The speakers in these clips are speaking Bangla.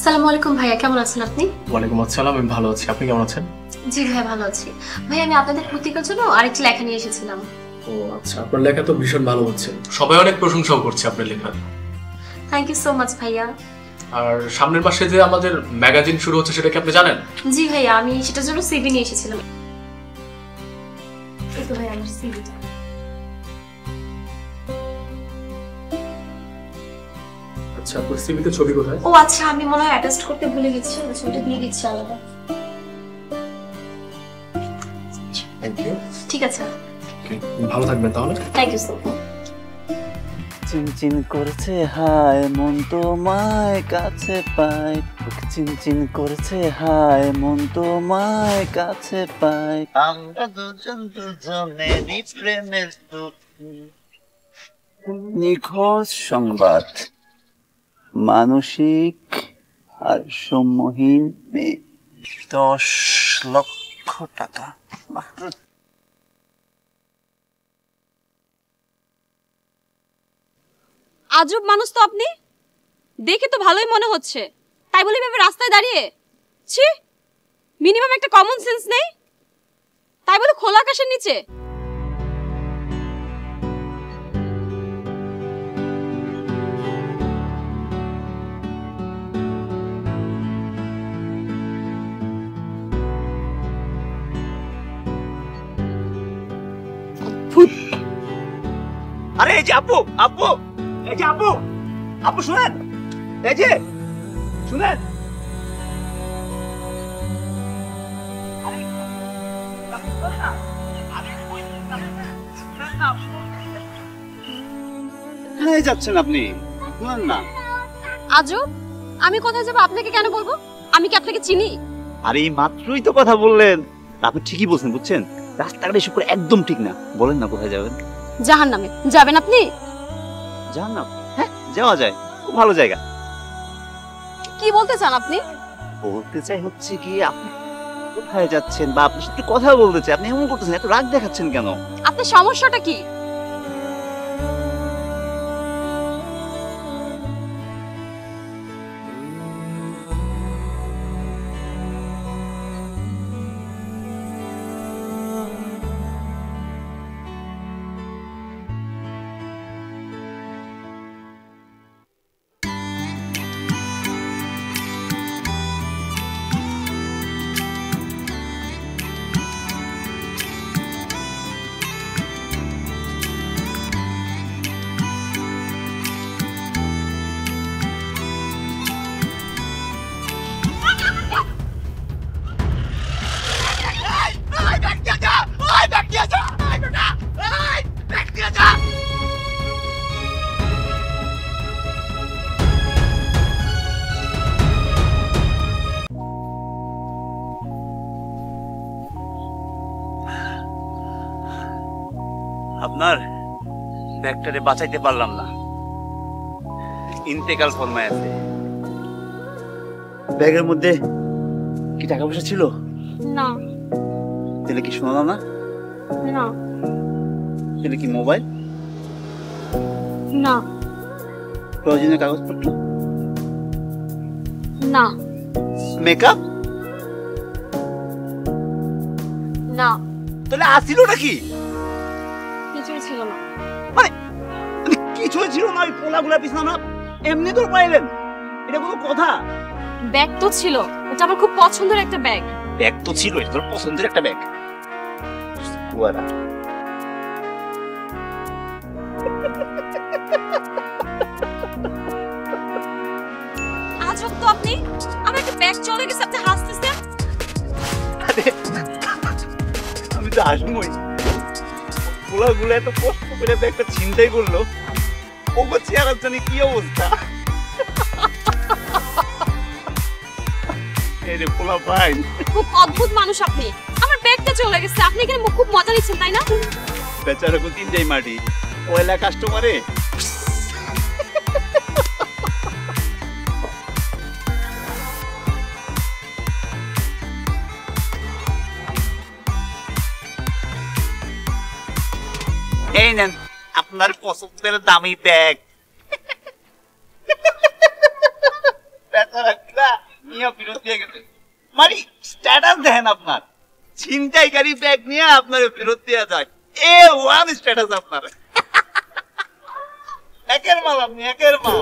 আসসালামু আলাইকুম ভাইয়া, কেমন আছেন আপনি? ওয়ালাইকুম আসসালাম, আমি ভালো আছি। আপনি কেমন আছেন? জি ভাইয়া, ভালো আছি। ভাইয়া আমি আপনাদের পত্রিকার জন্য আরেকটি লেখা নিয়ে এসেছিলাম। ও আচ্ছা, আপনার লেখা তো ভীষণ ভালো হচ্ছে, সবাই অনেক প্রশংসাও করছে আপনার লেখা। থ্যাংক ইউ সো মাচ ভাইয়া। আর সামনের মাসে যে আমাদের ম্যাগাজিন শুরু হচ্ছে সেটা কি আপনি জানেন? জি ভাইয়া, আমি সেটার জন্য সিভি নিয়ে এসেছিলাম। এই তো ভাইয়া আমার সিভিটা। আচ্ছা, আপনার সিভিতে ছবি কোথায়? ও আচ্ছা, আমি মনে হয় অ্যাটাচ করতে ভুলে গেছি, ছবিটা দিয়ে দিচ্ছি আলাদা। Thank you. ঠিক আছে, ভালো থাকবেন তাহলে। Thank you so much. চিনচিন করছে হায় মন তোমায় কাছে পায়, চিনচিন করছে হায় মন তোমায় কাছে পায়, আমরা দুজন দুজনেরই প্রেমের নিখোঁজ সংবাদ, মানসিক ভারসাম্যহীন মেয়ে, 10 লক্ষ টাকা। আজব মানুষ তো আপনি, দেখে তো ভালোই মনে হচ্ছে, তাই বলে ভেবে রাস্তায় দাঁড়িয়ে ছি, মিনিমাম একটা কমন সেন্স নেই, তাই বলে খোলা আকাশের নিচে। আরে এই যে আপু, আপু, এই যে আপু, আপু শুনেন, এই যে শুনেন, কোথায় যাচ্ছেন আপনি? শুনেন না। আজব, আমি কোথায় যাবো আপনাকে কেন বলবো? আমি কি আপনাকে চিনি? আরে এই মাত্রই তো কথা বললেন, আপনি ঠিকই বলছেন, বুঝছেন রাস্তাঘাটে এসব করে একদম ঠিক না। বলেন না কোথায় যাবেন? জাহান্নামে যাবেন আপনি? জাহান্নাম? হ্যাঁ যাওয়া যায়, খুব ভালো জায়গা। কি বলতে চান আপনি? বলতে চাই হচ্ছে কি, আপনি কোথায় যাচ্ছেন বা আপনার সাথে কথা বলতে চাই, আপনি এমন করতেছেন, এত রাগ দেখাচ্ছেন কেন? আপনার সমস্যাটা কি? আপনার ব্যাগটারে বাঁচাইতে পারলাম না, ইন্তেকাল ফরমায় আছে। ব্যাগের মধ্যে কি টাকা পয়সা ছিল? না। তাহলে কি শোনা না? না। তাহলে কি মোবাইল? না। প্রয়োজনীয় কাগজপত্র? না। মেকআপ? না। তাহলে আসিল নাকি? কিছুই ছিল না। মানে কিছুই ছিল না? ওই পোলাগুলা পিছনে আমরা এমনি দৌড় পাইলেন, এটা কোনো কথা? ব্যাগ তো ছিল, এটা আমার খুব পছন্দের একটা ব্যাগ। ব্যাগ তো ছিল, এটা তোর পছন্দের একটা ব্যাগ। কুয়ারা আজব তো আপনি, আমার একটা ব্যাগ চলে গেছে, আপনি হাসতেছেন। আমি তো হাসবই, পোলাগুলো এত কষ্ট করে ব্যাগটা ছিনতাই করলো, ও চেয়ার জানি কি অবস্থা। এই রে পোলা ভাই, খুব অদ্ভুত মানুষ আপনি। আমার ব্যাগটা চলে গেছে, আপনি এখানে খুব মজা নিচ্ছেন তাই না? বেচারা কোন তিন যাই মাটি, ওইলা কাস্টমারে। এই নেন আপনার পছন্দের দামি ব্যাগ। বেচারা নিয়ে ফেরত দিয়ে গেছে। মানে স্ট্যাটাস দেখেন আপনার, ছিনতাইকারী ব্যাগ নিয়ে আপনার ফেরত দেওয়া যায়, এ ওয়ান স্ট্যাটাস আপনার। একের মাল আপনি, একের মাল।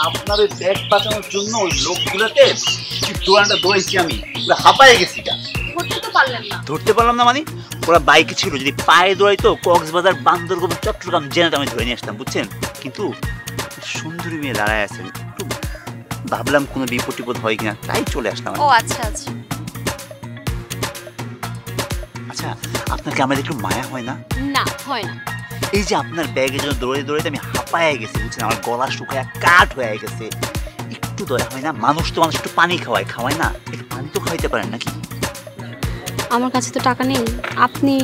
আপনার ওই ব্যাগ বাঁচানোর জন্য ওই লোকগুলোতে দোকানটা দৌড়াইছি আমি, হাঁপায়ে গেছি। ধরতে পারলাম না মানে ওরা বাইকে ছিল, যদি পায়ে দৌড়াইতো কক্সবাজার, বান্দরবান, চট্টগ্রাম জেনাতে আমি ধরে নিয়ে আসতাম, বুঝছেন। কিন্তু সুন্দরী মেয়ে দাঁড়ায় আছেন, একটু ভাবলাম কোনো বিপদ টিপদ হয় কিনা, তাই চলে আসলাম। ও আচ্ছা আচ্ছা। আচ্ছা, আপনার কি আমাদের একটু মায়া হয় না? না, হয় না। এই যে আপনার ব্যাগের জন্য দৌড়ে দৌড়ে আমি হাঁপায়ে গেছি, বুঝছেন, আমার গলা শুকায় কাঠ হয়ে গেছে, একটু দয়া হয় না? মানুষ তো মানুষ একটু পানি খাওয়ায় না? একটু পানি তো খাওয়াইতে পারেন নাকি? আমার কাছে তো টাকা নেই। আপনি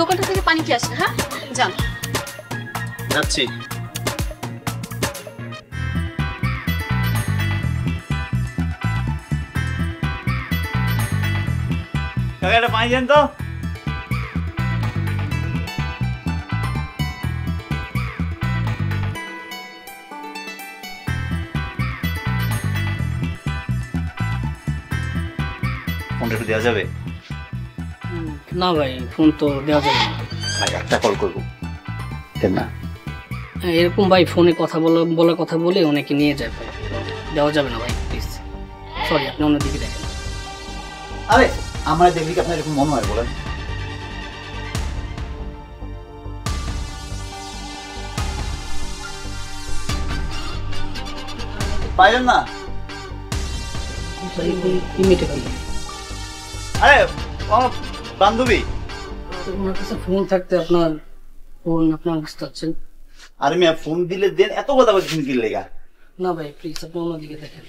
দোকানটা থেকে পানি কি আসেন? হ্যাঁ, যান। যাচ্ছি। কাকা একটা পানি দেন তো। ফোনটা একটু দেওয়া যাবে? না ভাই, ফোন তো দেওয়া যাবে না ভাই, একটা কল করবো, দেন না। এরকম ভাই ফোনে কথা বলার কথা বলে অনেকে নিয়ে যায় ভাই, দেওয়া যাবে না ভাই, প্লিজ। সরি, আপনি অন্যদিকে দেখেন। আরে আমার দেখলি কি আপনার এরকম মনে হয় বলেন? পাইলেন না? আরে আমার বান্ধবী। ওনার কাছে ফোন থাকতে আপনার ফোন আপনার কাছে চাচ্ছেন? আরে মিয়া, ফোন দিলে দেন, এত কথা বলছেন কি লেগা? না ভাই প্লিজ, আপনি অন্যদিকে দেখেন।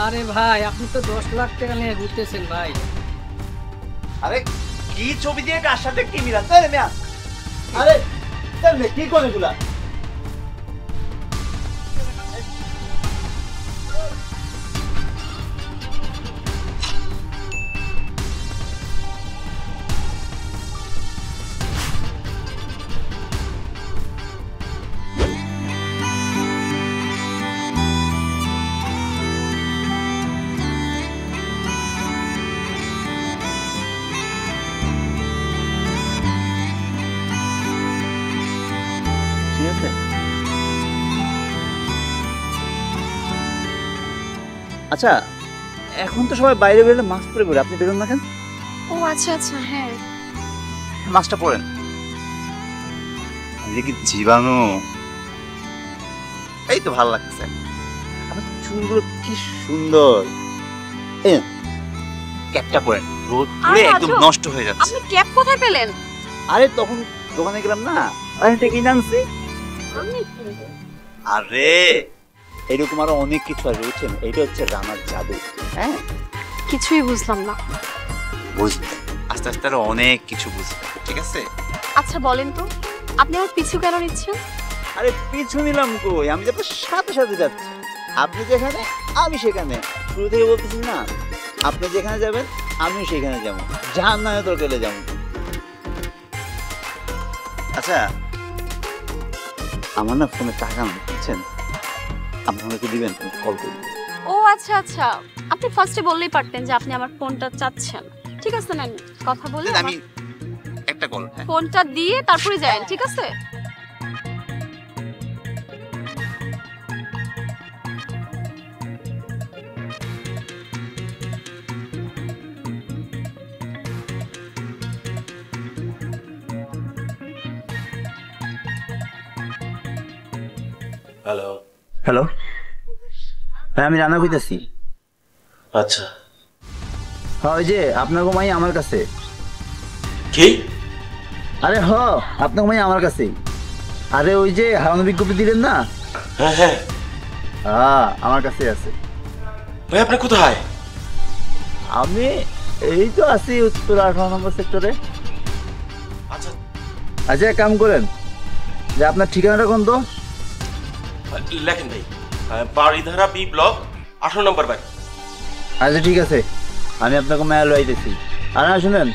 আরে ভাই, আপনি তো 10 লাখ টাকা নিয়ে ঘুরতেছেন ভাই। আরে কি ছবি দিয়ে কার সাথে কি মিলান তাই মিয়া? আরে তাহলে কি করে এগুলা? আচ্ছা, এখন তো সবাই বাইরে বেরোলে মাস্ক পরে বেরোয়, আপনি বেরোন না কেন? ও আচ্ছা আচ্ছা, হ্যাঁ। মাস্কটা পরেন। এই কি জীবাণু! এই তো ভালো লাগছে। আপনার চুলগুলো কি সুন্দর। এই ক্যাপটা পরেন, রোদ পুড়ে একদম নষ্ট হয়ে যাচ্ছে। আপনি ক্যাপ কোথায় পেলেন? আরে তখন দোকানে গেলাম না, আমি থেকে কিনে আনছি। আরে এরকম আরো অনেক কিছু আছে, বুঝছেন, এটা হচ্ছে রানার জাদু। হ্যাঁ, কিছুই বুঝলাম না। বুঝবে, আস্তে আস্তে আরো অনেক কিছু বুঝবে, ঠিক আছে? আচ্ছা বলেন তো, আপনি আমার পিছু কেন নিচ্ছেন? আরে পিছু নিলাম কই, আমি যাবো সাথে সাথে যাচ্ছি। আপনি যেখানে আমি সেখানে, শুরু থেকে বলতেছি না, আপনি যেখানে যাবেন আমিও সেখানে যাবো, যার নামে তোর গেলে যাবো। আচ্ছা, আমার না ফোনে টাকা নেই, বুঝছেন, আপনি আমাকে দিবেন, কল করবেন। ও আচ্ছা আচ্ছা, আপনি ফার্স্টে বললেই পারতেন যে আপনি আমার ফোনটা চাচ্ছেন। ঠিক আছে, না কথা বলে আমি একটা কল, ফোনটা দিয়ে তারপরে যান, ঠিক আছে? হ্যালো। হ্যালো, হ্যাঁ আমি রান্না কইতাছি। আচ্ছা, হ্যাঁ ওই যে আপনার মাই আমার কাছে। কি? আরে হ, আপনার মাই আমার কাছে। আরে ওই যে হারানো বিজ্ঞপ্তি দিলেন না? হ্যাঁ হ্যাঁ হ্যাঁ, আমার কাছে আছে। ভাই আপনি কোথায়? আমি এই তো আছি উত্তর 18 নম্বর সেক্টরে। আচ্ছা আচ্ছা এক কাম করেন, যে আপনার ঠিকানাটা কোন তো? লেখেন ভাই, বাড়িধারা বি ব্লক 18 নম্বর বাড়ি। আচ্ছা ঠিক আছে, আমি আপনাকে মায়া লইতেছি। আর না শুনেন,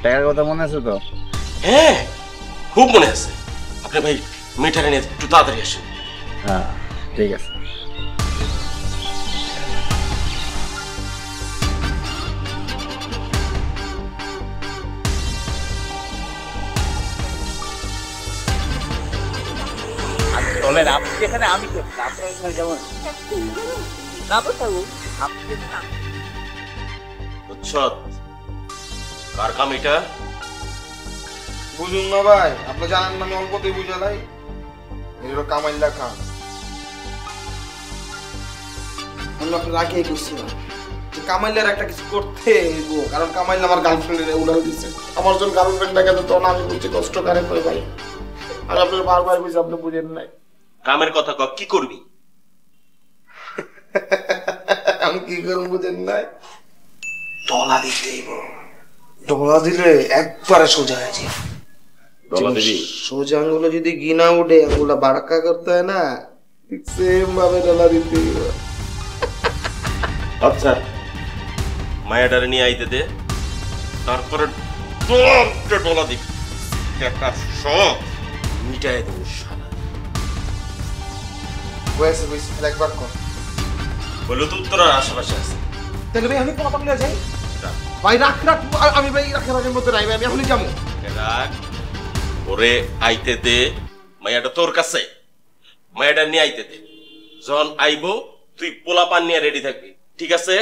টাকার কথা মনে আছে তো? হ্যাঁ খুব মনে আছে। আপনি ভাই মিটারে নিয়ে একটু তাড়াতাড়ি আসেন। হ্যাঁ ঠিক আছে। চলেন আপনি এখানে, আমি আপনার এখানে যেমন কার কাম এটা? বুঝুন না ভাই, আপনি জানেন না আমি অল্পতেই বুঝালাই। এগুলো কামাইল্লা খান। আমি আপনার আগেই বুঝছিলাম যে কামাইল্লার একটা কিছু করতে হইব, কারণ কামাইল্লা আমার গার্লফ্রেন্ডের উড়াল দিচ্ছে। আমার যখন গার্লফ্রেন্ডটাকে তো তখন আমি বুঝছি কষ্ট করে কই ভাই। আর আপনার বারবার বুঝে আপনি বুঝেন নাই। কামের কথা ক, কি করবি? আমি কি করব বুঝেন নাই? ডলা দিতে হইব। ডলা দিলে একবারে সোজা হয়ে যায়। ডলা দিবি? সোজা আঙ্গুলে যদি গিনা উঠে আঙ্গুলটা বাড়কা করতে হয় না, ঠিক সেম ভাবে ডলা দিতে হইব। আচ্ছা মায়াডারে নিয়ে আইতে দে, তারপরে ডলা দিবি। একটা শখ মিটাই দেবো। বয়সে বয়সে একবার কর। বলো তো উত্তরার আশেপাশে আছে। তাহলে ভাই আমি কোন পাগলে যাই? ভাই রাখ রাখ, আমি ভাই রাখের মধ্যে নাই ভাই, আমি এখনই যাবো। রাখ, ওরে আইতে দে। মায়াটা তোর কাছে, মায়াটা নিয়ে আইতে দে। যখন আইবো তুই পোলা পান নিয়ে রেডি থাকবি, ঠিক আছে?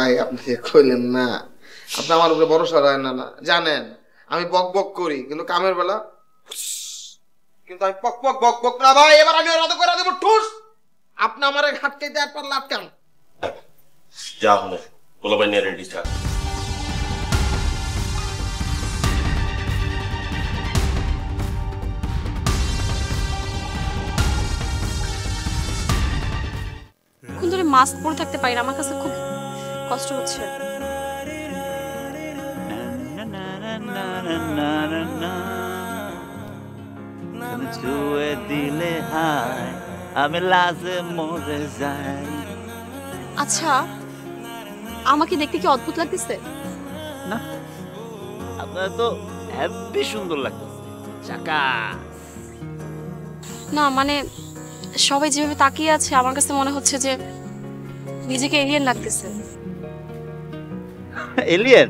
আই আপনি কইলেন না, আপনি আমার উপরে ভরসা রাখেন না। জানেন আমি বক বক করি, কিন্তু কামের বেলা কিন্তু আমি পক পক বক বক না ভাই। এবার আমি রাতে করে দেব ঠুস। আপনি আমারে হাটকাইতে আর পারলে আটকান। যা হলে পোলা পান নিয়ে রেডি থাক। এখন ধরে মাস্ক পরে থাকতে পারি না, আমার কাছে খুব কষ্ট হচ্ছে। ছুঁয়ে দিলে হায় আমি লাজে মরে যাই। আচ্ছা আমাকে দেখতে কি অদ্ভুত লাগতেছে? না, আপনার তো হেব্বি সুন্দর লাগতেছে। চাকা না মানে সবাই যেভাবে তাকিয়ে আছে আমার কাছে মনে হচ্ছে যে নিজেকে এলিয়েন লাগতেছে। এলিয়েন?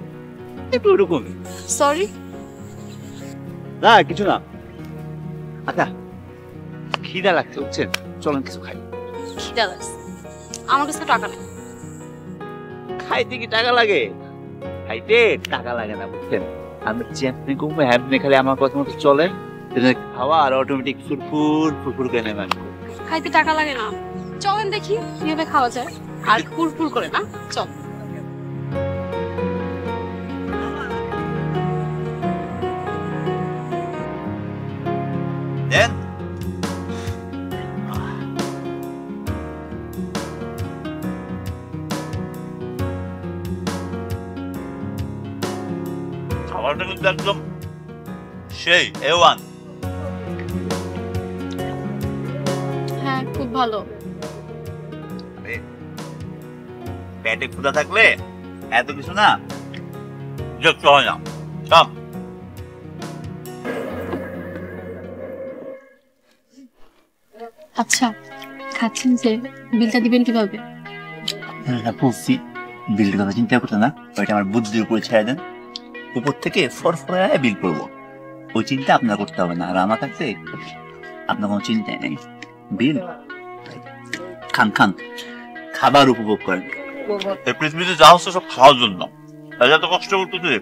একটু ওরকম। সরি। না কিছু না। আচ্ছা খিদা লাগছে বুঝছেন, চলেন কিছু খাই। খিদা লাগছে? আমার কাছে টাকা নেই। খাইতে কি টাকা লাগে? খাইতে টাকা লাগে না বুঝছেন। আমি যেমনি ঘুমে হ্যামনি খালি আমার কথা মতো চলে, খাওয়া আর অটোমেটিক ফুরফুর ফুরফুর করে নেবেন। খাইতে টাকা লাগে না, চলেন দেখি কিভাবে খাওয়া যায় আর ফুরফুর করে। না চল। দেন খাবারটা কিন্তু একদম সেই A1। হ্যাঁ খুব ভালো। পেটে ক্ষুধা থাকলে এত কিছু না যুক্ত হয় না। সব আচ্ছা খাচ্ছেন যে বিলটা দিবেন কিভাবে? বলছি বিলের কথা চিন্তা করতে না, ওইটা আমার বুদ্ধির উপরে ছেড়ে দেন। উপর থেকে ফরফরায় বিল করবো, ওই চিন্তা আপনার করতে হবে না। আর আমার কাছে আপনার কোনো চিন্তাই নেই। বিল খান খান, খাবার উপভোগ করেন। এই পৃথিবীতে যা হচ্ছে সব খাওয়ার জন্য, এত কষ্ট করতেছে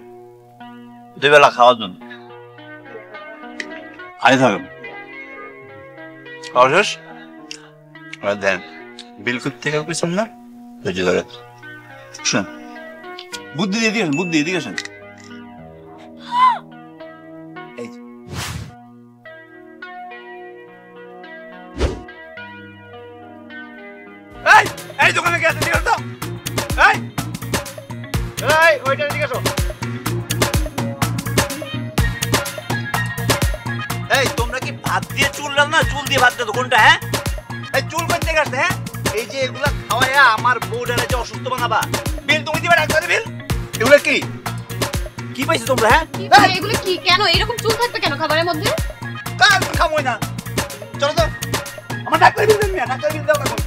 দুই বেলা খাওয়ার জন্য। খাই থাকেন, খাওয়া শেষ দেন বিল করতে গেছেন না ধৈর্য ধরে শুন। বুদ্ধি দিয়ে দিয়েছেন, বুদ্ধি দিয়ে দিয়েছেন। এই দোকানে গেছে ঠিক আছে তো? এই ওইটা ঠিক আছে। হাত দিয়ে চুল রাখ না চুল দিয়ে ভাত দাও কোনটা? হ্যাঁ এই চুল কোন থেকে আসছে? হ্যাঁ এই যে এগুলা খাওয়ায়া আমার বউডারে যে অসুস্থ বানাবা, বিল তুমি দিবা ডাক্তারে বিল? এগুলা কি কি পাইছো তোমরা? হ্যাঁ এগুলো কি কেন এরকম চুল থাকবে কেন খাবারের মধ্যে? কাজ খামোই না, চলো তো আমার ডাক্তারে বিল দেন, ডাক্তারে বিল দাও না।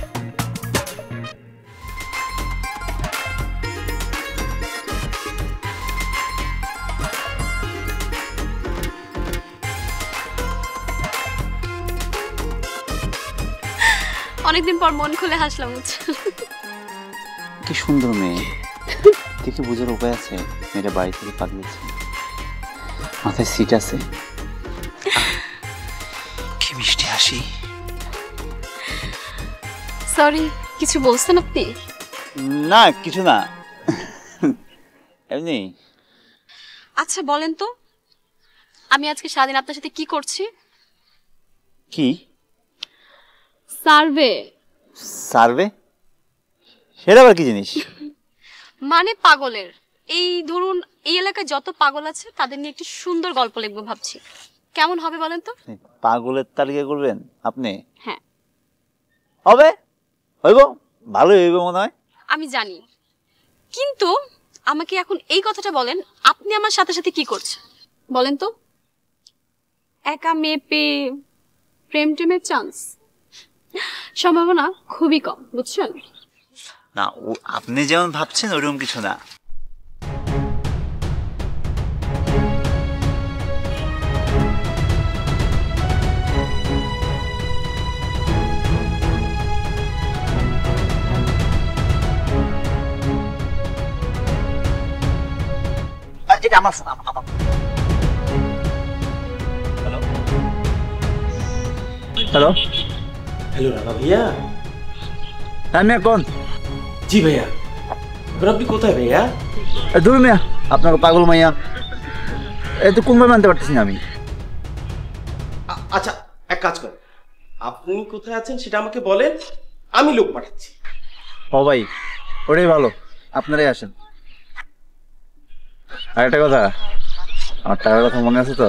অনেকদিন পর মন খুলে হাসলাম। কি সুন্দর মেয়ে, দেখে বোঝার উপায় আছে মেয়েটা বাড়ি থেকে পালিয়েছে, মাথায় সিট আছে, কি মিষ্টি হাসি। সরি, কিছু বলছেন আপনি? না কিছু না, এমনি। আচ্ছা বলেন তো, আমি আজকে সারাদিন আপনার সাথে কি করছি? কি সার্ভে। সার্ভে? সেটা আবার কি জিনিস? মানে পাগলের, এই ধরুন এই এলাকায় যত পাগল আছে তাদের নিয়ে একটি সুন্দর গল্প লিখবো ভাবছি, কেমন হবে বলেন তো? পাগলের তালিকা করবেন আপনি? হ্যাঁ হবে, হইব, ভালোই হইব মনে হয়। আমি জানি, কিন্তু আমাকে এখন এই কথাটা বলেন, আপনি আমার সাথে সাথে কি করছেন বলেন তো? একা মেয়ে পেয়ে প্রেম টেমের চান্স সম্ভাবনা খুবই কম, বুঝছেন? না আপনি যেমন ভাবছেন ওরকম কিছু না। এটা আমার ফোন, হ্যালো হ্যালো রানা ভাইয়া। হ্যাঁ মিয়া কোন? জি ভাইয়া। এবার আপনি কোথায় ভাইয়া? দূর মিয়া, আপনাকে পাগল মাইয়া এই তো কোনভাবে মানতে পারতেছি না আমি। আচ্ছা এক কাজ করেন, আপনি কোথায় আছেন সেটা আমাকে বলেন, আমি লোক পাঠাচ্ছি। ও ভাই ওটাই ভালো, আপনারাই আসেন। আর একটা কথা, আমার টাকার কথা মনে আছে তো?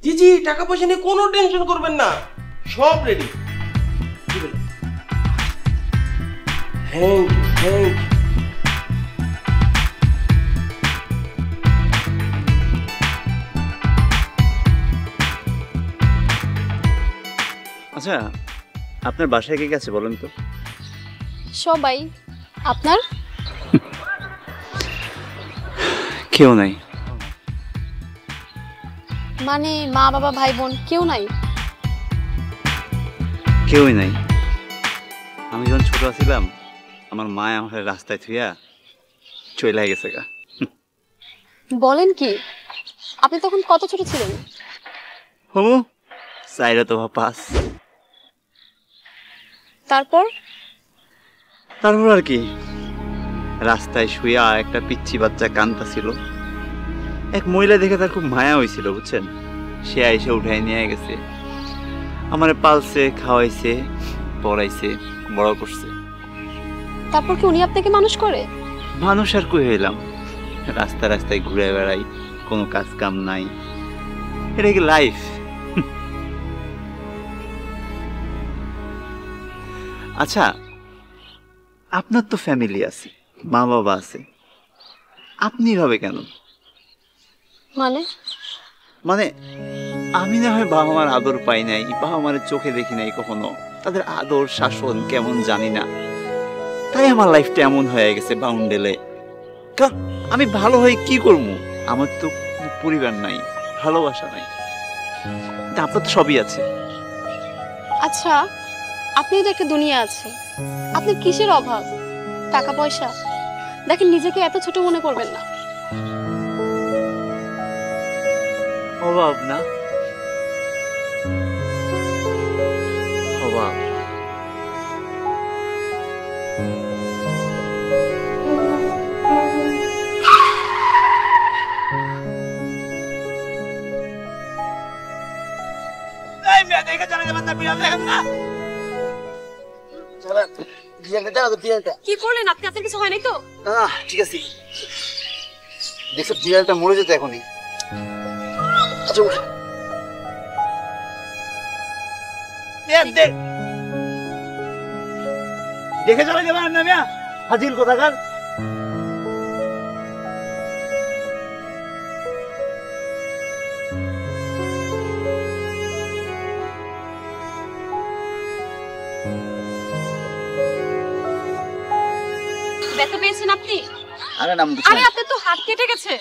জি জি, টাকা পয়সা নিয়ে কোনো টেনশন করবেন না, সব রেডি। Thank you. আচ্ছা আপনার বাসায় কে গেছে বলেন তো? সবাই। আপনার? কেউ নাই। মানে মা বাবা ভাই বোন কেউ নাই? কেউই নাই। আমি যখন ছোট ছিলাম আমার মা আমার রাস্তায় থুইয়া চলে গেছে গা। বলেন কি, আপনি তখন কত ছোট ছিলেন? হমু চাইরা তো পাস। তারপর? তারপর আর কি, রাস্তায় শুয়া একটা পিচ্চি বাচ্চা কান্দা ছিল, এক মহিলা দেখে তার খুব মায়া হয়েছিল বুঝছেন, সে এসে উঠাই নিয়ে গেছে, আমারে পালছে, খাওয়াইছে, পড়াইছে, বড় করছে। তারপর কি উনি আপনাকে মানুষ করে? মানুষ আর কই হইলাম, রাস্তায় রাস্তায় ঘুরে বেড়াই, কোনো কাজ কাম নাই, এটা কি লাইফ? আচ্ছা আপনার তো ফ্যামিলি আছে, মা বাবা আছে, আপনি ভাবে কেন? মানে মানে আমি না হয় বাবা মার আদর পাই নাই, বাবা মার চোখে দেখি নাই কখনো, তাদের আদর শাসন কেমন জানি না, তাই আমার লাইফটা এমন হয়ে গেছে বাউন্ডেলে। কারণ আমি ভালো হয়ে কি করবো, আমার তো কোনো পরিবার নাই, ভালোবাসা নাই, আপনার তো সবই আছে। আচ্ছা আপনিও তো একটা দুনিয়া আছে, আপনার কিসের অভাব? টাকা পয়সা? দেখেন নিজেকে এত ছোট মনে করবেন না। অভাব না, অভাব। কি করলেন আপনি? আপনার কিছু হয় নাই তো? ঠিক আছে, দেখছো জিয়ালটা মরে যেত এখনই। আচ্ছা দেখে চলে যাবেন না মিয়া, হাজিল কোথাকার। ব্যথা পেয়েছেন আপনি? আরে নাম আরে আপনার তো হাত কেটে গেছে।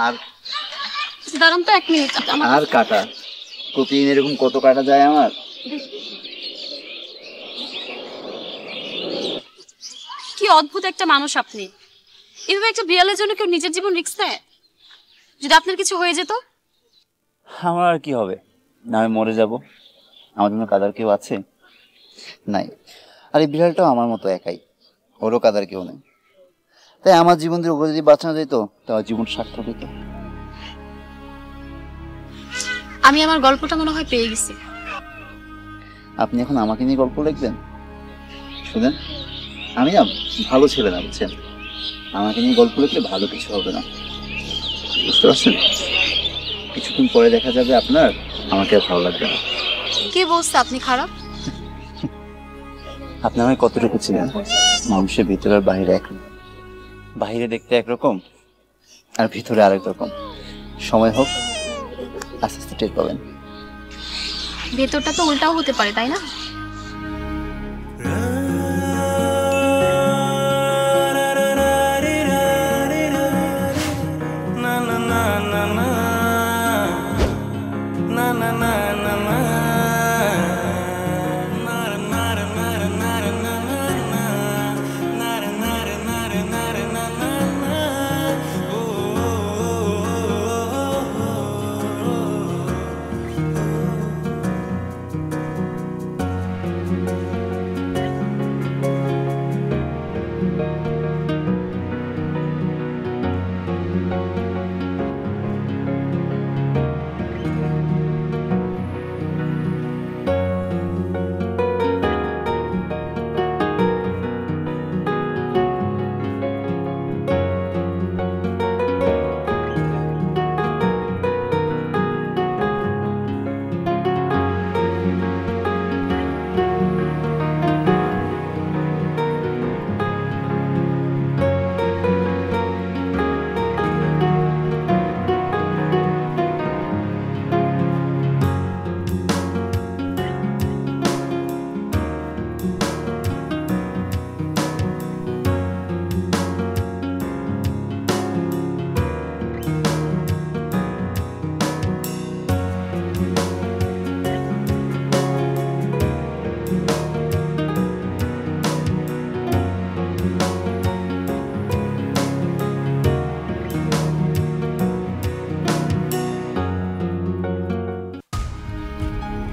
আর দাঁড়ান তো 1 মিনিট। আর কাটা প্রতিদিন এরকম কত কাটা যায় আমার? কি অদ্ভুত একটা মানুষ আপনি। এভাবে একটা বিড়ালের জন্য কেউ নিজের জীবন রিস্ক নেয়? যদি আপনার কিছু হয়ে যেত? আমার আর কি হবে, না আমি মরে যাব? আমার জন্য কাদার কেউ আছে? নাই। আর এই বিড়ালটাও আমার মতো একাই, ওরও কাদার কেউ নেই। তাই আমার জীবন দিয়ে ওকে যদি বাঁচানো যেত তাহলে জীবন সার্থক হতো। আমি আমার গল্পটা মনে হয় পেয়ে গেছি। আপনি এখন আমাকে নিয়ে গল্প লিখবেন? শুনেন, আমি না ভালো ছেলে না, বুঝছেন? আমাকে নিয়ে গল্প লিখলে ভালো কিছু হবে না, বুঝতে পারছেন? কিছুক্ষণ পরে দেখা যাবে আপনার আমাকে আর ভালো লাগবে না। কে বলছে আপনি খারাপ? আপনি আমায় কতটুকু ছিলেন? মানুষের ভিতরে আর বাইরে এক, বাইরে দেখতে একরকম আর ভিতরে আরেক রকম। সময় হোক, আস্তে আস্তে টের পাবেন। ভেতরটা তো উল্টাও হতে পারে, তাই না?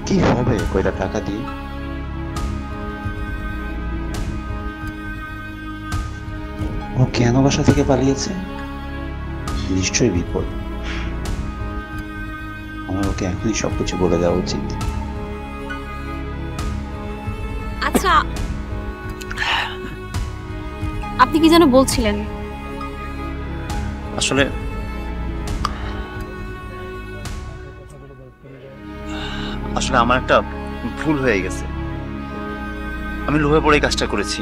কি হবে কয়টা টাকা দিয়ে? ও কেন বাসা থেকে পালিয়েছে? নিশ্চয়ই বিপদ। আমার ওকে এখনই সবকিছু বলে দেওয়া উচিত। আচ্ছা, আপনি কি যেন বলছিলেন? আসলে আমার একটা ভুল হয়ে গেছে। আমি লোভে পড়ে কাজটা করেছি।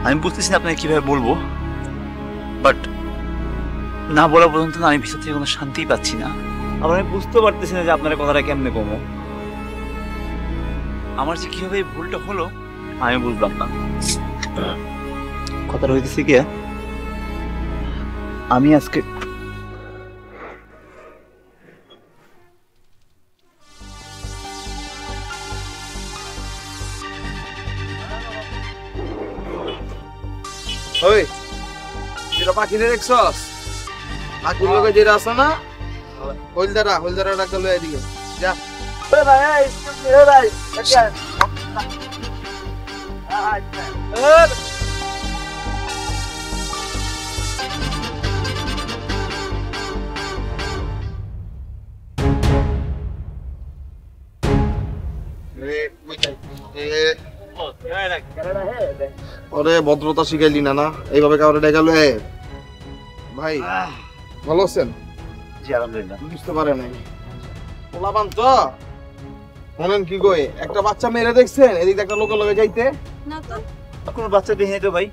আমি বুঝতেছি না আপনাকে কিভাবে বলবো, বাট না বলা পর্যন্ত না আমি ভিতর থেকে কোনো শান্তিই পাচ্ছি না। আবার আমি বুঝতে পারতেছি না যে আপনার কথাটা কেমনে কমো। আমার যে কিভাবে এই ভুলটা হলো আমি বুঝলাম না। কথাটা হইতেছে কি, আমি আজকে ওই যেটা পাখিরে দেখছস, পাখির লগে যেটা আছে না, হলদারা ডাক্তার লয়ে এদিকে যা। ওরে ভদ্রতা শিখাইলি না, না এইভাবে কাউরে ডেকালো। ভাই ভালো আছেন? জি আলহামদুলিল্লাহ। বুঝতে পারে নাই পোলাপান তো মনেন কি কই একটা বাচ্চা মেরে দেখছেন এদিকে একটা লোক লগে যাইতে? না তো। কোনো বাচ্চা দেখে তো ভাই।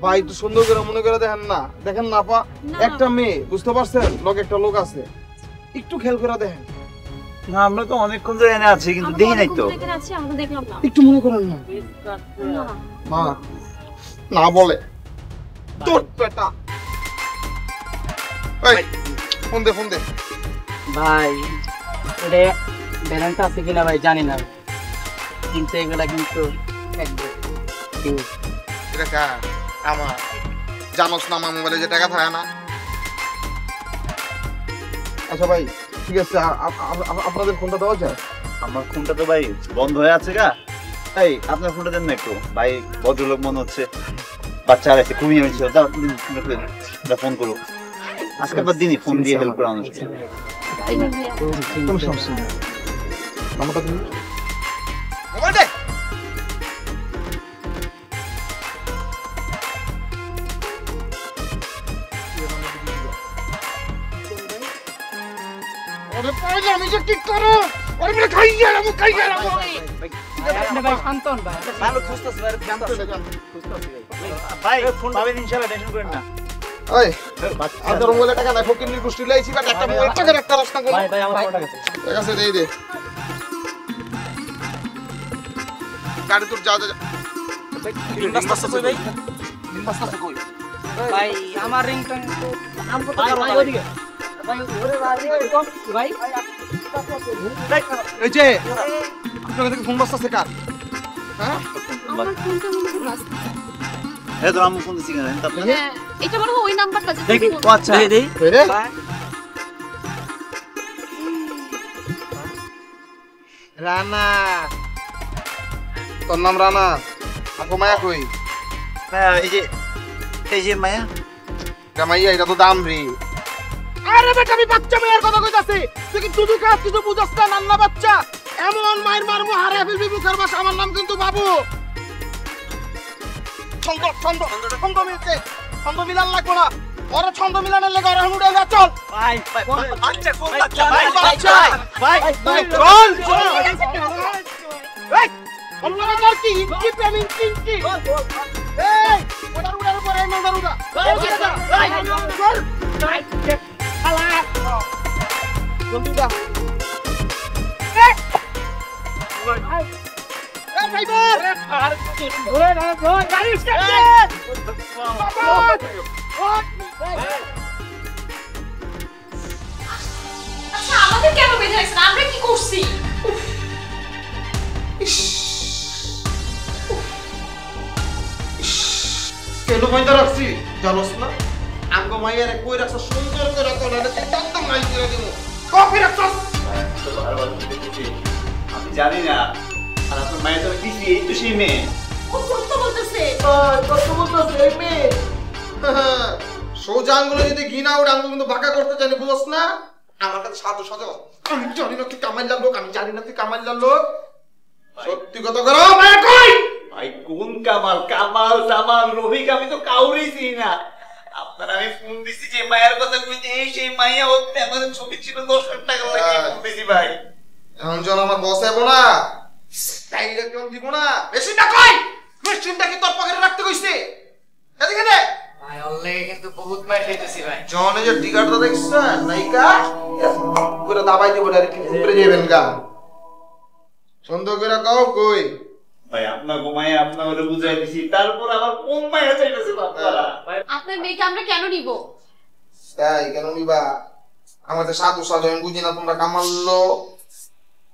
ভাই একটু সুন্দর করে মনে করে দেখেন না, দেখেন না আপা, না। একটা মেয়ে বুঝতে পারছেন, লগে একটা লোক আছে, একটু খেয়াল করে দেখেন। না আমরা তো অনেকক্ষণ ধরে এনে আছি কিন্তু দেখি নাই তো। এখানে আছি আমরা দেখলাম না। একটু মনে করেন না। না। মা না বলে তোর বেটা। এই ফোন দে ফোন দে। ভাই এটা ব্যালেন্স আছে কিনা ভাই জানি না, কিন্তু এগুলা কিন্তু এটা কা আমার জানোস না আমার মোবাইলে যে টাকা থাকে না। আচ্ছা ভাই ঠিক আছে, আপনাদের ফোনটা দেওয়া যায়? আমার ফোনটা তো ভাই বন্ধ হয়ে আছে গা। এই আপনার ফোনটা দেন না একটু, ভাই ভদ্রলোক মনে হচ্ছে, বাচ্চা আছে খুবই হয়েছে, ফোন করো। আজকে আবার দিনই ফোন দিয়ে হেল্প করা হচ্ছে। কোনো সমস্যা নেই, নাম্বারটা দিন। মোবাইল দে। ওরে পাইলে আমি যে কি করব? ওরে বলে খাই গেলাম ভাই শান্ত হন ভাই। ভালো খুঁজতেছি ভাই, খুঁজতেছি ভাই। ফোন পাবেন ইনশাআল্লাহ, টেনশন করেন না। ওই আদর মোবাইলে টাকা নাই, ফকির গোষ্ঠী লাইছি বাট একটা মোবাইল টাকার একটা রাস্তা কোন? ভাই আমার ফোনটা গেছে। ঠিক আছে দেই দে। গাড়ি তোর যা যা। রাস্তা আছে ভাই, রাস্তা কই? ভাই আমার রিংটোন তো নাম কত ভাই ওদিকে ভাই, ওরে ভাই ভাই এই যে আপনার কাছে ফোন বাজছে কার? হ্যাঁ আমার ফোনটা মনে হয় বাজছে। এই তো আমি ফোন দিছি কেন আপনি? হ্যাঁ, এটা মনে হয় ওই নাম্বারটা যেটা দেখি। ফোন- ও আচ্ছা দেই কই রে? রানা, তোর নাম রানা? আকো মায়া কই? হ্যাঁ এই যে মায়া। জামাইয়া এটা তো দাম রে। আরে বেটা আমি বাচ্চা মেয়ের কথা কইতাছি, তুই কি দুধু খাস কিছু বুঝাস না? নান্না বাচ্চা এমন মায়ের মারমু হারে ফেলবি মুখের বাস। আমার নাম কিন্তু বাবু। ছন্দ ছন্দ ছন্দ মিলছে, ছন্দ মিলান লাগবো না, ওরা ছন্দ মিলানের লেগে ওরা হুড়ে যা। চল ভাই আচ্ছা ফোন আচ্ছা ভাই বাচ্চা ভাই চল চল। এই অন্যরা তোর কি ইঞ্চি পেমেন্ট ইঞ্চি? এই ওটার উড়ার উপরে এই নদার উড়া। এই চল হালা বন্ধুরা। এই ড্রাইভার আর ওরে না গাড়ি স্টার্ট দে। আচ্ছা আমাদের কেন বেঁধে রাখছেন? আমরা কি করছি? কেন মাইদা রাখছি জানোস না? আমগো মাইয়ারে কই রাখছ সুন্দর করে রাখো, না একদম নাই করে দিব। কফি রাখছস? আমি জানি না, আর আপনার মায়ের তো দিছি, এই তো সেই মেয়ে। ও সত্য বলতেছে। কত বলছস এই মেয়ে? সোজা আঙ্গুলে যদি ঘিনা ওড়ে আঙ্গুল কিন্তু বাঁকা করতে জানি, বুঝছ না? আমার কাছে সাধু সাজা। আমি জানি না তুই কামাইলার লোক, আমি জানি না তুই কামাইলার লোক। সত্যি কথা করো মায়া কই? ভাই কোন কামাল, কামাল জামাল রফিক আমি তো কাউরেই চিনি না। আপনার আমি ফোন দিছি যে মায়ের কথা কইতে, এই সেই মাইয়া ওতে আমাদের ছবি ছিল 10,000 টাকা লাগে ফোন দিছি ভাই। এখন জন আমার বস এবো না, টাইলে কেউ দিব না। মেশিনটা কই? মেশিনটা কি তোর পকেটে রাখতে কইছে? এদিকে দে ভাই অলরেডি কিন্তু বহুত মার খাইতেছি ভাই। জন এই যে টিকারটা দেখছেন নাইকা পুরো দাবাই দিব ডাইরেক্ট উপরে যাবেন গা। সুন্দর করে কও কই? ভাই আপনার গোমায় আপনার ওরে বুঝাই দিছি, তারপর আবার কোন মাইয়া চাইতেছে আপনারা? আপনার মেয়েকে আমরা কেন নিব? তাই কেন নিবা? আমাদের সাধু সাধু আমি বুঝি না, তোমরা কামাল্লো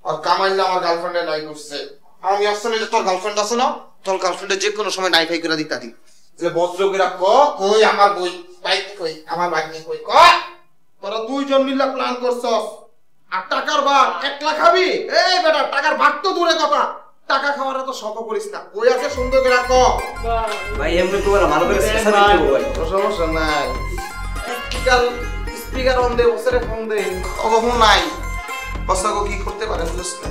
আর কামাইলে আমার গার্লফ্রেন্ডে নাই করছে। আমি আসলে যে তোর গার্লফ্রেন্ড আছে না, তোর গার্লফ্রেন্ডে যে কোনো সময় নাই ফাই করে দিতা দি। যে বজ্র করে কই আমার বই বাইক কই, আমার বাইক নেই কই কই। তোরা দুইজন মিলে প্ল্যান করছস আর টাকার ভাগ 1 লাখ খাবি? এই বেটা টাকার ভাগ তো দূরে কথা, টাকা খাওয়ার তো শখ করিস না। কই আছে সুন্দর করে ক ভাই এমনি তোমার ভালো করে স্পেশাল দেব ভাই। সমস্যা নাই। স্পিকার অন দে, ওসরে ফোন দে। অবহ নাই বসাগো কি করতে পারে বুঝছ না?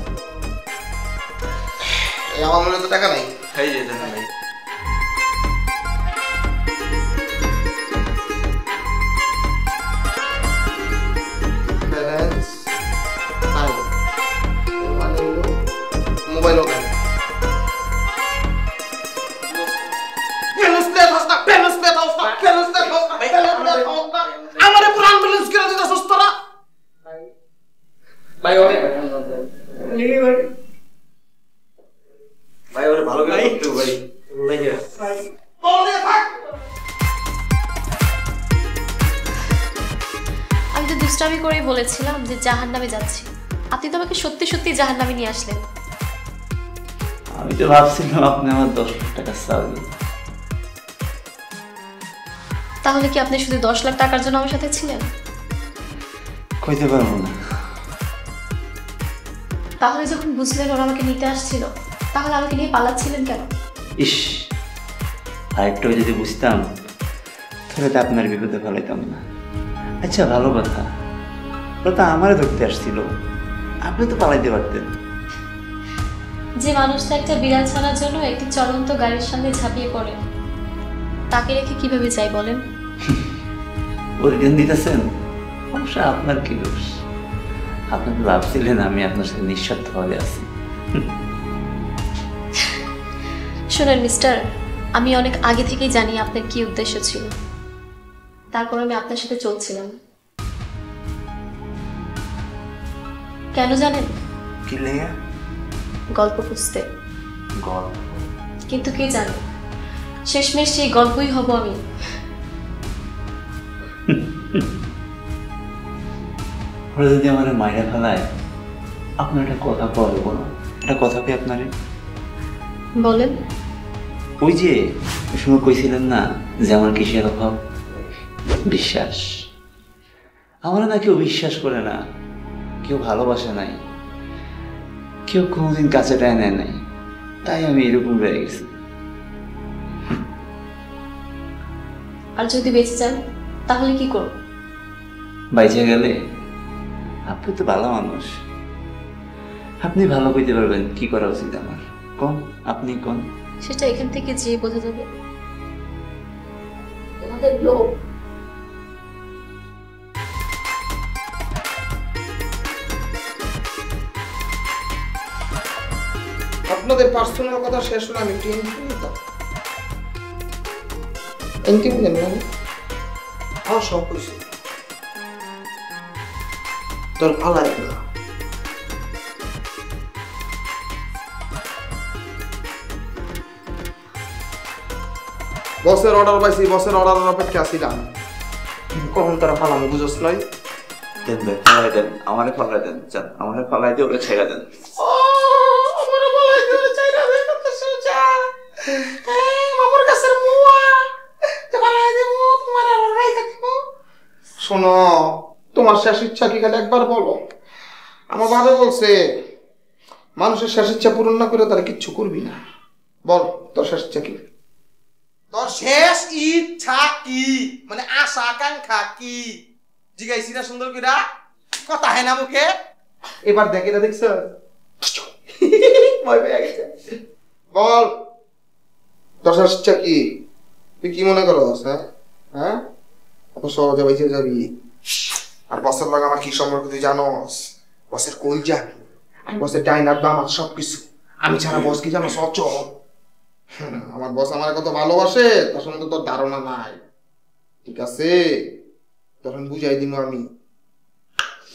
এই আমার মনে তো টাকা নাই। খাই যেতেন ভাই। ব্যালেন্স নাই মানে হলো ভাই ওরে ভালো করে করতে ভাই আমি তো দুষ্টামি করেই বলেছিলাম যে জাহান্নামে যাচ্ছি, আপনি তো আমাকে সত্যি সত্যি জাহান্নামে নিয়ে আসলেন। আমি তো ভাবছিলাম আপনি আমার 10 লাখ টাকা চাইবেন। তাহলে কি আপনি শুধু 10 লাখ টাকার জন্য আমার সাথে ছিলেন? কইতে পারবো না। তাহলে যখন বুঝলেন ওরা আমাকে নিতে আসছিল, তাহলে আমাকে নিয়ে পালাচ্ছিলেন কেন? ইস, আরেকটু যদি বুঝতাম তাহলে তো আপনার বিপদে ফেলাইতাম না। আচ্ছা ভালো কথা, ওরা তো আমারে ধরতে আসছিল, আপনি তো পালাইতে পারতেন। যে মানুষটা একটা বিড়াল ছানার জন্য একটি চলন্ত গাড়ির সামনে ঝাঁপিয়ে পড়ে, তাকে রেখে কিভাবে যাই বলেন? ওর জ্ঞান দিতেছেন, অবশ্য আপনার কি দোষ? আপনি তো ভাবছিলেন আমি আপনার সাথে নিঃস্বার্থভাবে আছি। শুনেন মিস্টার, আমি অনেক আগে থেকেই জানি আপনার কি উদ্দেশ্য ছিল, তারপর আমি আপনার সাথে চলছিলাম। কেন জানেন? কি লেগে? গল্প খুঁজতে। গল্প? কিন্তু কে জানে শেষমেশ সেই গল্পই হব আমি। ওরা যদি আমার মায়েরা ফেলায়, আপনার একটা কথা বলবো না, একটা কথা কি আপনারে বলেন। ওই যে ওই সময় কইছিলেন না যে আমার কিসের অভাব? বিশ্বাস। আমার না কেউ বিশ্বাস করে না, কেউ ভালোবাসে নাই, কেউ কোনোদিন কাছে টায় নেয় নাই, তাই আমি এরকম রয়ে গেছি। আর যদি বেঁচে যান তাহলে কি করব? বাইচে গেলে আপনি তো ভালো মানুষ, আপনি ভালো কইতে পারবেন কি করা উচিত আমার। কোন আপনি কোন? সেটা এখান থেকে যে বোঝা যাবে। তোমাদের লোক আপনাদের পার্সোনাল কথা শেষ হলো, আমি একটু ইন্টারভিউ নিতাম। ইন্টারভিউ নেন না? আমার সব হয়েছে, তোর পালাই না। বসের অর্ডার পাইছি, বসের অর্ডারের অপেক্ষা ছিলাম, কখন তারা পালামো বুঝোস নাই? দেন ভাই, ফলাই দেন, আমারে ফলাই দেন, যান আমারে ফলাই দিয়ে ওরে ছেড়ে দেন। শোনো, তোমার শেষ ইচ্ছা কি খালি একবার বলো। আমার বাবা বলছে মানুষের শেষ ইচ্ছা পূরণ না করে তারা কিচ্ছু করবি না। বল তোর শেষ ইচ্ছা কি? তোর শেষ ইচ্ছা কি, মানে আশা আকাঙ্ক্ষা কি? জিগাইছি না সুন্দর করে, কথা হয় না মুখে। এবার দেখ, এটা দেখছ, ভয় পেয়ে গেছে। বল তোর শেষ ইচ্ছা কি? তুই কি মনে করস? হ্যাঁ, এত সহজে বেঁচে যাবি? আর বসের লগে আমার কি সম্পর্ক তুই জানোস? বসের কই যাবি? আমি বসের ডাইনার দাম আর সবকিছু। আমি ছাড়া বস কি জানো? সচল। আমার বস আমার কত ভালোবাসে তার সম্বন্ধে তোর ধারণা নাই। ঠিক আছে, তখন বুঝাই দিব আমি।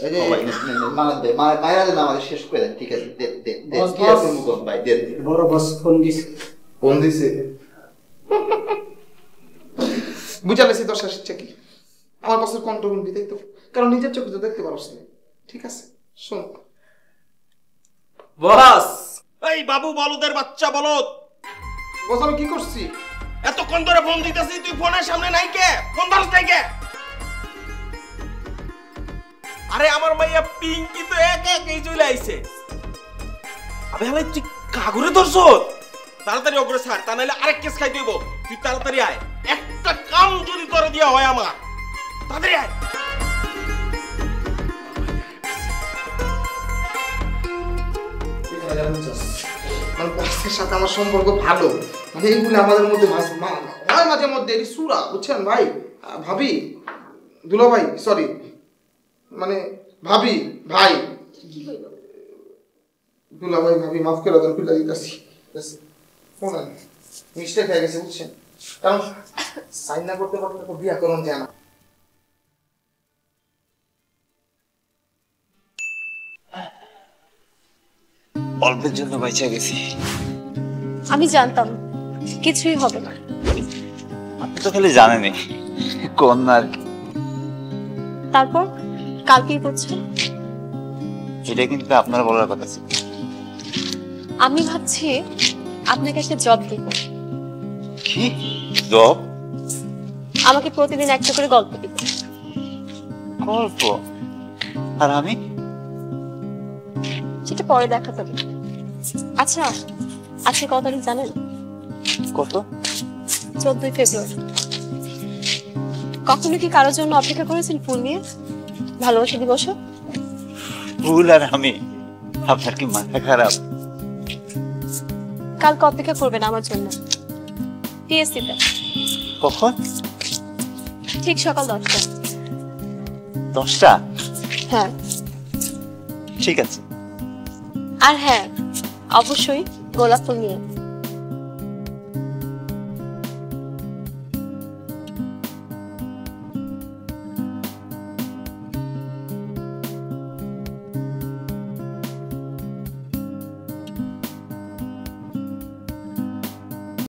এই যে আমাদের শেষ করে দেন, ঠিক আছে? বড় বস ফোন দিছে। ফোন দিছে? বুঝালেছি তোর শেষ ইচ্ছা কি? আমার বসের কণ্ঠ শুনবি, তাই তো? কারণ নিজের চোখে তো দেখতে পারস না। ঠিক আছে, শোন বস। এই বাবু বলদের বাচ্চা বলদ, বস আমি কি করছি? এতক্ষণ ধরে ফোন দিতেছি, তুই ফোনের সামনে নাই কে? ফোন ধরছ নাই কে? আরে আমার মাইয়া পিঙ্কি তো একাই চলে আইছে। আবে হালাই তুই কাগরে ধরছ? তাড়াতাড়ি ওগরে ছাড়, তা নাহলে আরেক কেস খাই দিব। তুই তাড়াতাড়ি আয়, একটা কাম যদি করে দেওয়া হয় আমার, তাড়াতাড়ি আয়। মানে বসের সাথে আমার সম্পর্ক ভালো, মানে এইগুলো আমাদের মধ্যে হয় মাঝে মধ্যে সুরা, বুঝছেন ভাই? ভাবি, দুলা ভাই, সরি, মানে ভাবি ভাই, দুলা ভাই ভাবি মাফ করে দেন, ফিরে দিতেছি। শোনেন, মিস্টেক হয়ে গেছে, বুঝছেন? কারণ সাইন না করতে পারলে বিয়া করুন যায় না। অল্পের জন্য বাইচা গেছি। আমি জানতাম কিছুই হবে না। আপনি তো খালি জানেনই কন্যা আর কি। তারপর কাল কি করছেন? এটা কিন্তু আপনার বলার কথা ছিল। আমি ভাবছি আপনাকে একটা জব দিব। কি জব? আমাকে প্রতিদিন একটা করে গল্প দিব। গল্প? আর আমি? সেটা পরে দেখা যাবে। আচ্ছা, আজকে কত তারিখ জানেন? কত? 14 ফেব্রুয়ারি। কখনো কি কারোর জন্য অপেক্ষা করেছেন ফুল নিয়ে ভালোবাসা দিবসে? ফুল আর আমি? আপনার কি মাথা খারাপ? কালকে অপেক্ষা করবেন আমার জন্য টিএসসিতে। কখন? ঠিক সকাল 10টা। 10টা? হ্যাঁ। ঠিক আছে। আর হ্যাঁ, অবশ্যই গোলাপ ফুল নিয়ে।